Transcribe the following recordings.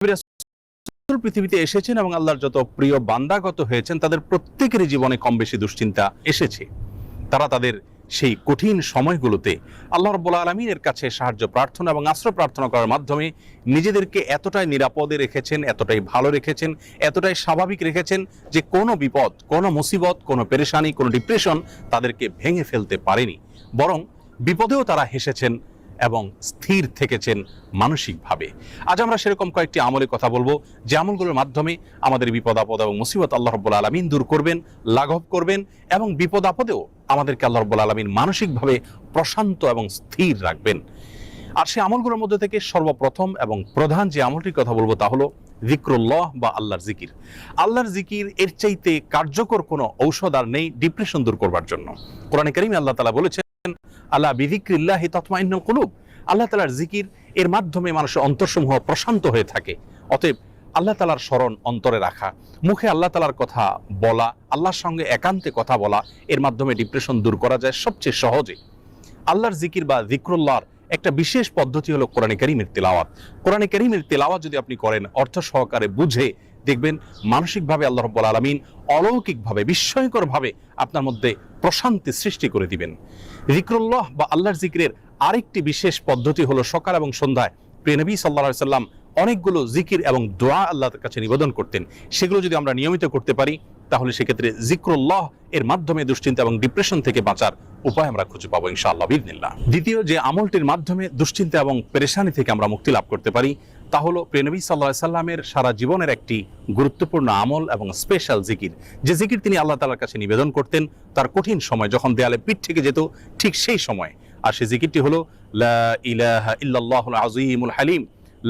রাসূল পৃথিবীতে এসেছেন এবং আল্লাহর যত প্রিয় বান্দাগত হয়েছেন তাদের প্রত্যেকেরই জীবনে কম বেশি দুশ্চিন্তা এসেছে। তারা তাদের সেই কঠিন সময়গুলোতে আল্লাহ রাব্বুল আলামিনের কাছে সাহায্য প্রার্থনা এবং আশ্রয় প্রার্থনা করার মাধ্যমে নিজেদেরকে এতটাই নিরাপদে রেখেছেন, এতটাই ভালো রেখেছেন, এতটাই স্বাভাবিক রেখেছেন যে কোনো বিপদ, কোনো মুসিবত, কোনো পেরেশানি, কোনো ডিপ্রেশন তাদেরকে ভেঙে ফেলতে পারেনি। বরং বিপদেও তারা হেসেছেন এবং স্থির থেকেছেন মানসিকভাবে। আজ আমরা সেরকম কয়েকটি আমলের কথা বলবো, যে আমলগুলোর মাধ্যমে আমাদের বিপদ আপদ এবং মুসিবত আল্লাহ রাব্বুল আলামিন দূর করবেন, লাঘব করবেন এবং বিপদ আপদেও আমাদেরকে আল্লাহ রাব্বুল আলামিন মানসিকভাবে প্রশান্ত এবং স্থির রাখবেন। আর সেই আমলগুলোর মধ্যে থেকে সর্বপ্রথম এবং প্রধান যে আমলটির কথা বলবো তা হলো যিকরুল্লাহ বা আল্লাহর জিকির। আল্লাহর জিকির এর চাইতে কার্যকর কোনো ঔষধ আর নেই ডিপ্রেশন দূর করবার জন্য। কোরআনে কারীমে আল্লাহ তাআলা বলেছেন, আলা বিযিকরিল্লাহি তাতমাইন্নুল কুলুব। আল্লাহ তাআলার জিকির এর মাধ্যমে মানুষের অন্তরসমূহ প্রশান্ত হয়ে থাকে। অতএব আল্লাহ তাআলার স্মরণ অন্তরে রাখা, মুখে আল্লাহ তাআলার কথা বলা, আল্লাহর সঙ্গে একান্তে কথা বলা, এর মাধ্যমে ডিপ্রেশন দূর করা যায় সবচেয়ে সহজে। আল্লাহর জিকির বা যিকরুল্লাহর একটা বিশেষ পদ্ধতি হলো কোরআনে কারীমের তিলাওয়াত। কোরআনে কারীমের তিলাওয়াত যদি আপনি করেন অর্থ সহকারে বুঝে, দেখবেন মানসিকভাবে আল্লাহ রাব্বুল আলামিন অলৌকিকভাবে, বিস্ময়করভাবে আপনার মধ্যে প্রশান্তি সৃষ্টি করে দিবেন। যিকরুল্লাহ বা আল্লাহর জিকিরের আরেকটি বিশেষ পদ্ধতি হলো সকাল এবং সন্ধ্যায় প্রিয় নবী সাল্লাল্লাহু আলাইহি সাল্লাম অনেকগুলো জিকির এবং দোয়া আল্লাহর কাছে নিবেদন করতেন। সেগুলো যদি আমরা নিয়মিত করতে পারি তাহলে সেক্ষেত্রে যিকরুল্লাহ এর মাধ্যমে দুশ্চিন্তা এবং ডিপ্রেশন থেকে বাঁচার উপায় আমরা খুঁজে পাবো ইনশাআল্লাহ বিইذনিল্লাহ। দ্বিতীয় যে আমলটির মাধ্যমে দুশ্চিন্তা এবং পেরেশানি থেকে আমরা মুক্তি লাভ করতে পারি তা হলো প্রিয় নবী সাল্লাল্লাহু আলাইহি সাল্লামের সারা জীবনের একটি গুরুত্বপূর্ণ আমল এবং স্পেশাল জিকির, যে জিকির তিনি আল্লাহ তাআলার কাছে নিবেদন করতেন তার কঠিন সময় যখন দেয়ালে পিঠ থেকে যেত ঠিক সেই সময়। আর সেই জিকিরটি হলো লা ইলাহা ইল্লাল্লাহুল আযীমুল হালিম,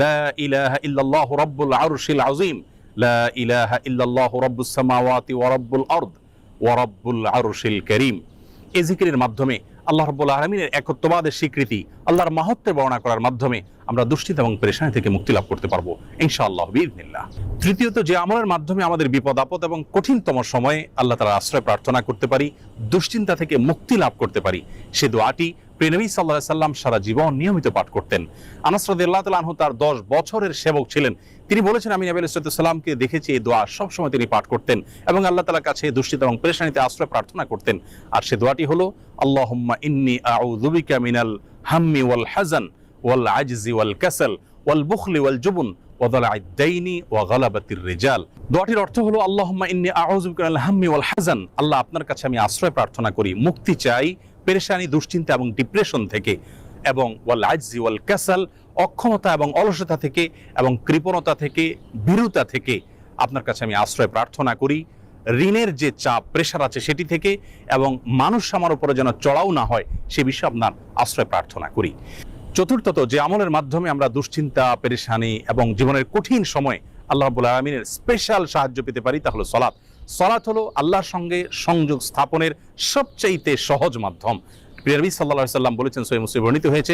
লা ইলাহা ইল্লাল্লাহু রাব্বুল আরশিল আযীম, লা ইলাহা ইল্লাল্লাহু রাব্বুস সামাওয়াতি ওয়া রাব্বুল আরদ ওয়া রাব্বুল আরশিল কারীম। এই জিকিরের মাধ্যমে আল্লাহ রাব্বুল আলামিনের একত্ববাদের স্বীকৃতি, আল্লাহর মাহাত্ম্যের বর্ণনা করার মাধ্যমে আমরা দুশ্চিন্তা এবং পেরেশানি থেকে মুক্তি লাভ করতে পারবো ইনশাআল্লাহ বিইذনিল্লাহ। তৃতীয়ত যে আমলের মাধ্যমে আমাদের বিপদ আপদ এবং কঠিনতম সময়ে আল্লাহ তাআলার আশ্রয় প্রার্থনা করতে পারি, দুশ্চিন্তা থেকে মুক্তি লাভ করতে পারি, সে দোয়াটি প্রিয় নবী সাল্লাল্লাহু আলাইহি সাল্লাম সারা জীবন নিয়মিত পাঠ করতেন। আনাস রাদিয়াল্লাহু তাআলা আনহু তার 10 বছরের সেবক ছিলেন। তিনি বলেছেন, আমি নবী আলাইহিস সালামকে দেখেছি এই দোয়া সবসময় তিনি পাঠ করতেন এবং আল্লাহ তাআলার কাছে দুশ্চিন্তা এবং পেরেশানিতে আশ্রয় প্রার্থনা করতেন। আর সে দোয়াটি হলো আল্লাহুম্মা ইন্নী আউযু বিকা মিনাল হাম্মি ওয়াল হাযান ওয়াল আজজি ওয়াল কাসাল ওয়াল বুখলি ওয়াল জুবন ওয়া দালা'আদ দাইনি ওয়া গালাবাতির রিজাল। দোয়াটির অর্থ হলো আল্লাহুম্মা ইন্নী আউযু বিকা মিনাল হাম্মি ওয়াল হাযান, আল্লাহ আপনার কাছে আমি আশ্রয় প্রার্থনা করি, মুক্তি চাই পেরেশানি, দুশ্চিন্তা এবং ডিপ্রেশন থেকে, এবং ওয়াল আজজি ওয়াল কাসাল, অক্ষমতা এবং অলসতা থেকে এবং কৃপণতা থেকে, ভীরুতা থেকে আপনার কাছে আমি আশ্রয় প্রার্থনা করি, ঋণের যে চাপ প্রেশার আছে সেটি থেকে, এবং মানুষ আমার উপরে যেন চড়াও না হয় সে বিষয়ে আপনার আশ্রয় প্রার্থনা করি। চতুর্থত যে আমলের মাধ্যমে আমরা দুশ্চিন্তা, পেরেশানি এবং জীবনের কঠিন সময় আল্লাহ রাব্বুল আলামিনের স্পেশাল সাহায্য পেতে পারি তা হলো সালাত। সালাত হলো আল্লাহর সঙ্গে সংযোগ স্থাপনের সবচাইতে সহজ মাধ্যম। প্রিয় নবী সাল্লাল্লাহু আলাইহি সাল্লাম বলেছেন, সহিহ মুসলিমে বর্ণিত হয়েছে,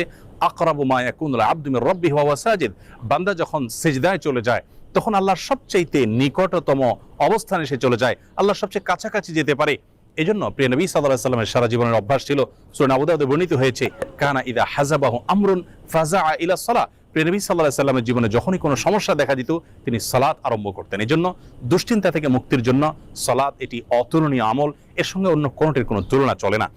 আকরাবু মা ইয়াকুনুল আবদু মির রাব্বিহি ওয়া হুয়া সাজিদ, বান্দা যখন সিজদায় চলে যায় তখন আল্লাহর সবচাইতে নিকটতম অবস্থানে সে চলে যায়, আল্লাহর সবচেয়ে কাছাকাছি যেতে পারে। এজন্য প্রিয় নবী সাল্লাল্লাহু আলাইহি সাল্লামের সারা জীবনের অভ্যাস ছিল, সূরা আবু দাউদে বর্ণিত হয়েছে, কানা ইযা হাযাবাহু আমরুন ফাযাআ ইলা সালাহ, প্রিয় নবী সাল্লাল্লাহু আলাইহি সাল্লামের জীবনে যখনই কোনো সমস্যা দেখা দিত তিনি সালাত আরম্ভ করতেন। এজন্য দুশ্চিন্তা থেকে মুক্তির জন্য সালাত এটি অতুলনীয় আমল, এর সঙ্গে অন্য কোনোটির কোনো তুলনা চলে না।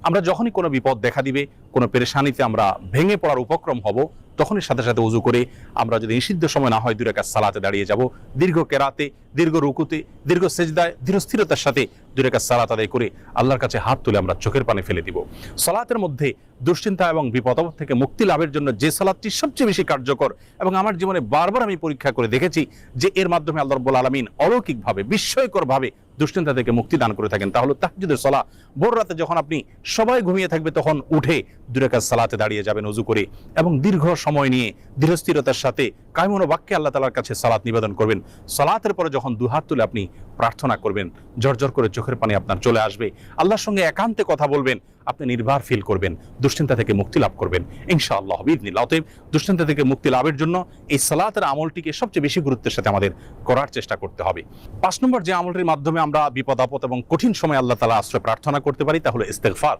আমরা যখনই কোনো বিপদ দেখা দিবে, কোনো পেরেশানিতে আমরা ভেঙে পড়ার উপক্রম হব, তখনই সাথে সাথে ওযু করে আমরা যদি নিষিদ্ধ সময় না হয় 2 রাকাত সালাতে দাঁড়িয়ে যাব, দীর্ঘ কেরাতে, দীর্ঘ রুকুতে, দীর্ঘ সেজদায় ধীর স্থিরতার সাথে 2 রাকাত সালাত আদায় করে আল্লাহর কাছে হাত তুলে আমরা চোখের পানি ফেলে দিব। সালাতের মধ্যে দুশ্চিন্তা এবং বিপদ থেকে মুক্তি লাভের জন্য যে সালাতটি সবচেয়ে বেশি কার্যকর এবং আমার জীবনে বারবার আমি পরীক্ষা করে দেখেছি যে এর মাধ্যমে আল্লাহ রাব্বুল আলামিন অলৌকিকভাবে, বিস্ময়করভাবে দুশ্চিন্তা থেকে মুক্তি দান করে থাকেন, তা হলো তাহাজ্জুদের সালাত। ভোর রাতে যখন আপনি সবাই ঘুমিয়ে থাকবে তখন উঠে 2 রাকাত সালাতে দাঁড়িয়ে যাবেন ওযু করে এবং দীর্ঘ সময় নিয়ে ধীরস্থিরতার সাথে কায়মন বাক্যে আল্লাহ তাআলার কাছে সালাত নিবেদন করবেন। সালাতের পরে যখন 2 হাত তুলে আপনি প্রার্থনা করবেন, ঝরঝর করে চোখের পানি আপনার চলে আসবে। আল্লাহর সঙ্গে একান্তে কথা বলবেন, আপনি নির্ভর ফিল করবেন, দুশ্চিন্তা থেকে মুক্তি লাভ করবেন ইনশাআল্লাহ বিইذনিল্লাহ। অতএব দুশ্চিন্তা থেকে মুক্তি লাভের জন্য এই সালাতের আমলটিকে সবচেয়ে বেশি গুরুত্বের সাথে আমাদের করার চেষ্টা করতে হবে। ৫ নম্বর যে আমলটির মাধ্যমে আমরা বিপদ আপদ এবং কঠিন সময় আল্লাহ তাআলা আশ্রয় প্রার্থনা করতে পারি তা হলো ইস্তেগফার।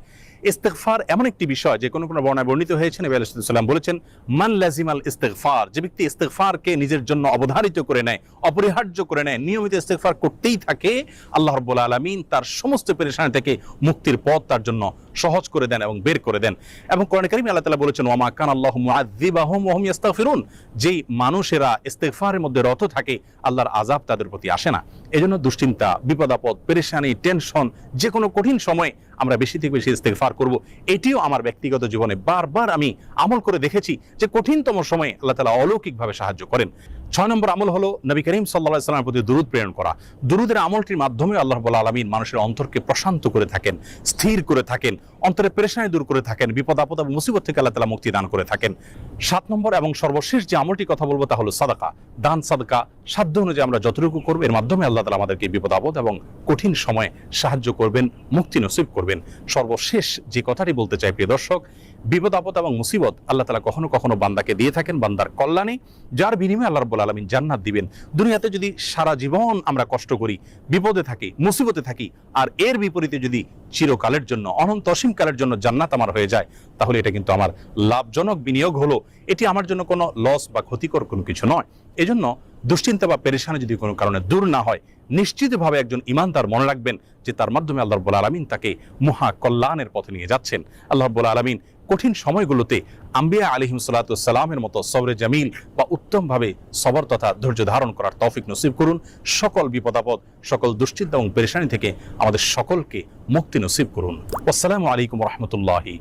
ইস্তেগফার এমন একটি বিষয় যে কোনো বর্ণনায় বর্ণিত হয়েছে, নবী আলাইহিস সালাম বলেছেন, মান লাজিমাল ইস্তেগফার, যে ব্যক্তি ইস্তেগফারকে নিজের জন্য অবধারিত করে নেয়, অপরিহার্য করে নেয়, নিয়মিত ইস্তেগফার করতেই থাকে, আল্লাহ রাব্বুল আলামিন তার সমস্ত পেরেশানি থেকে মুক্তির পথ তার জন্য সহজ করে দেন এবং বের করে দেন। এবং কোরআনে কারীমে আল্লাহ তাআলা বলেছেন, ওয়া মা কানা আল্লাহু মুআযযিবাহুম ওয়া হুম ইস্তাগফিরুন, যেই মানুষেরা ইস্তেগফারের মধ্যে রত থাকে আল্লাহর আযাব তাদের প্রতি আসে না। এজন্য দুশ্চিন্তা, বিপদ আপদ, পেরেশানি, টেনশন, যে কোনো কঠিন সময় আমরা বেশি থেকে বেশি ইস্তেগফার করব। এটিও আমার ব্যক্তিগত জীবনে বারবার আমি আমল করে দেখেছি যে কঠিনতম সময়ে আল্লাহ তাআলা অলৌকিকভাবে সাহায্য করেন। ৬ নম্বর আমল হলো নবী করিম সাল্লাল্লাহু আলাইহি ওয়াসাল্লামের প্রতি দুরূদ প্রেরণ করা। দুরূদের আমলটির মাধ্যমে আল্লাহ রাব্বুল আলামিন মানুষের অন্তরকে প্রশান্ত করে থাকেন, স্থির করে থাকেন, অন্তরের পেরেশানি দূর করে থাকেন, বিপদ আপদ এবং মুসিবত থেকে আল্লাহ তাআলা মুক্তি দান করে থাকেন। ৭ নম্বর এবং সর্বশেষ যে আমলটি কথা বলবো তা হলো সাদাকা, দান সাদকা। সাধ্য অনুযায়ী আমরা যতটুকু করব এর মাধ্যমে আল্লাহ তাআলা আমাদেরকে বিপদ আপদ এবং কঠিন সময়ে সাহায্য করবেন, মুক্তি নসিব করবেন। সর্বশেষ যে কথাটি বলতে চাই প্রিয় দর্শক, বিপদ আপদ এবং মুসিবত আল্লাহ তাআলা কখনো কখনো বান্দাকে দিয়ে থাকেন বান্দার কল্যাণে, যার বিনিময়ে আল্লাহ রাব্বুল আলামিন জান্নাত দিবেন। দুনিয়াতে যদি সারা জীবন আমরা কষ্ট করি, বিপদে থাকি, মুসিবতে থাকি, আর এর বিপরীতে যদি চিরকালের জন্য, অনন্ত অসীমকালের জন্য জান্নাত আমার হয়ে যায়, তাহলে এটা কিন্তু আমার লাভজনক বিনিয়োগ হলো। এটি আমার জন্য কোনো লস বা ক্ষতিকর কোনো কিছু নয়। এজন্য দুশ্চিন্তা বা পেরেশানি যদি কোনো কারণে দূর না হয়, নিশ্চিতভাবে একজন ঈমানদার মনে রাখবেন যে তার মাধ্যমে আল্লাহ রাব্বুল আলামিন তাকে মহা কল্যাণের পথে নিয়ে যাচ্ছেন। আল্লাহ রাব্বুল আলামিন কঠিন সময়গুলোতে আম্বিয়া আলাইহিস সালাতু ওয়াস সালামের মতো সবরে জামিল বা উত্তমভাবে সবর তথা ধৈর্য ধারণ করার তৌফিক নসিব করুন। সকল বিপদ আপদ, সকল দুশ্চিন্তা এবং পেরেশানি থেকে আমাদের সকলকে মুক্তি নসিব করুন। আসসালামু আলাইকুম ওয়া রাহমাতুল্লাহি